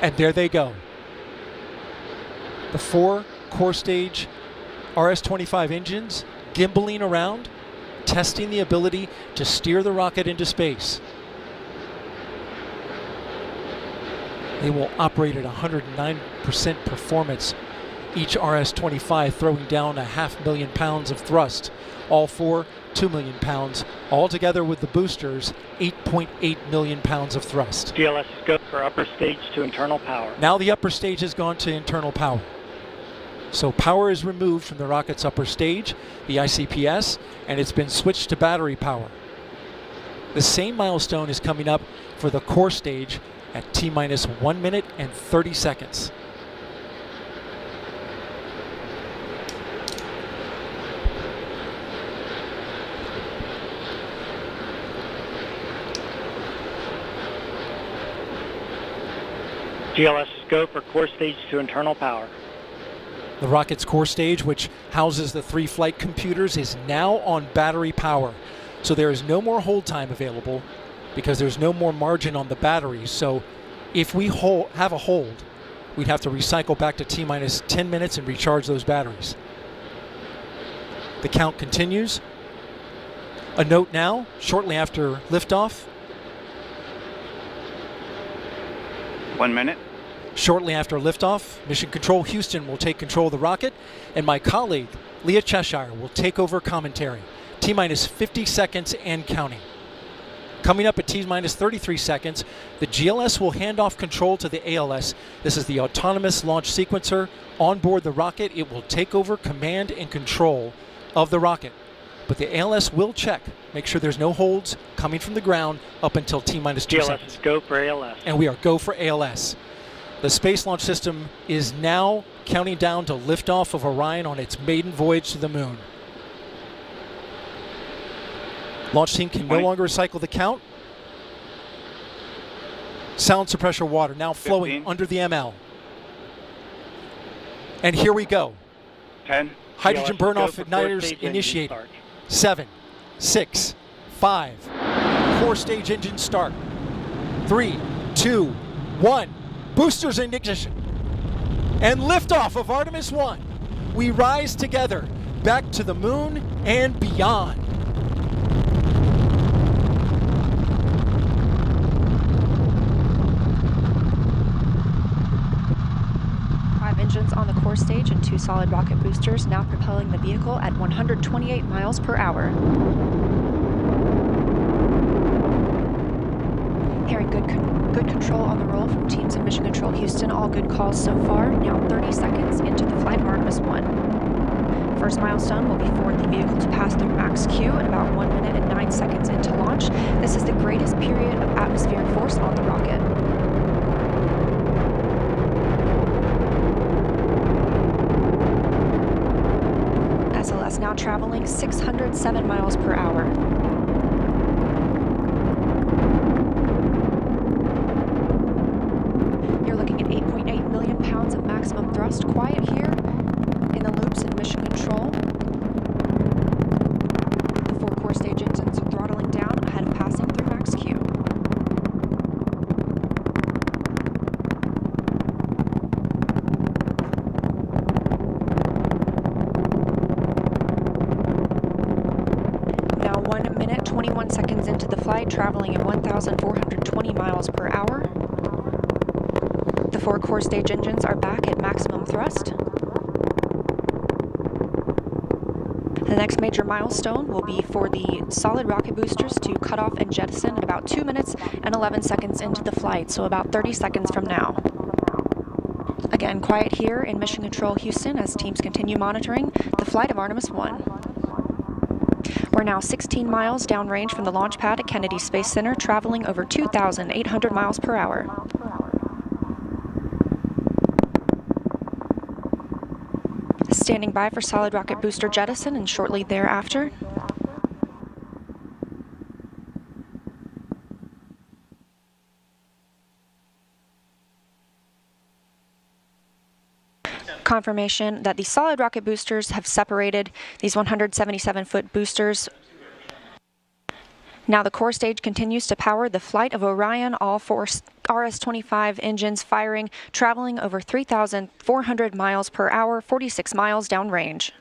And there they go. The 4 core stage RS-25 engines gimbaling around, testing the ability to steer the rocket into space. They will operate at 109% performance. Each RS-25 throwing down 500,000 pounds of thrust. All 4, 2 million pounds. Altogether with the boosters, 8.8 million pounds of thrust. GLS is go for upper stage to internal power. Now the upper stage has gone to internal power. So power is removed from the rocket's upper stage, the ICPS, and it's been switched to battery power. The same milestone is coming up for the core stage at T-minus 1 minute and 30 seconds. GLS is go for core stage to internal power. The rocket's core stage, which houses the 3 flight computers, is now on battery power. So there is no more hold time available because there's no more margin on the batteries. So if we have a hold, we'd have to recycle back to T-minus 10 minutes and recharge those batteries. The count continues. A note now, shortly after liftoff. 1 minute. Shortly after liftoff, Mission Control Houston will take control of the rocket, and my colleague, Leah Cheshire, will take over commentary. T-minus 50 seconds and counting. Coming up at T-minus 33 seconds, the GLS will hand off control to the ALS. This is the autonomous launch sequencer. On board the rocket, it will take over command and control of the rocket. But the ALS will check, make sure there's no holds coming from the ground up until T-minus 2 seconds. GLS, go for ALS. And we are go for ALS. The Space Launch System is now counting down to liftoff of Orion on its maiden voyage to the moon. Launch team can no longer recycle the count. Sound suppressor water now flowing 15. under the ML. And here we go. 10. Hydrogen GLS, burn-off go for igniters core stage initiated. engine start. 7, 6, 5. Core stage engine start. 3, 2, 1. Boosters in ignition. And liftoff of Artemis 1. We rise together back to the moon and beyond. Engines on the core stage and 2 solid rocket boosters now propelling the vehicle at 128 miles per hour. Hearing good control on the roll from teams in Mission Control Houston. All good calls so far. Now 30 seconds into the flight of Artemis 1. First milestone will be for the vehicle to pass through max Q at about 1 minute and 9 seconds into launch. This is the greatest period of atmospheric force on the rocket. SLS now traveling 607 miles per hour. You're looking at 8.8 million pounds of maximum thrust. Quiet here in the loops in Mission Control. The 4 core stage engines are throttling down ahead of passing through max Q. Now 1 minute, 21 seconds into the flight, traveling at 1,420 miles per hour. The 4 core stage engines are back at maximum thrust. The next major milestone will be for the solid rocket boosters to cut off and jettison at about 2 minutes and 11 seconds into the flight, so about 30 seconds from now. Again, quiet here in Mission Control Houston as teams continue monitoring the flight of Artemis 1. We're now 16 miles downrange from the launch pad at Kennedy Space Center, traveling over 2,800 miles per hour. Standing by for solid rocket booster jettison and shortly thereafter. Confirmation that the solid rocket boosters have separated these 177-foot boosters. Now the core stage continues to power the flight of Orion. All RS-25 engines firing, traveling over 3,400 miles per hour, 46 miles downrange.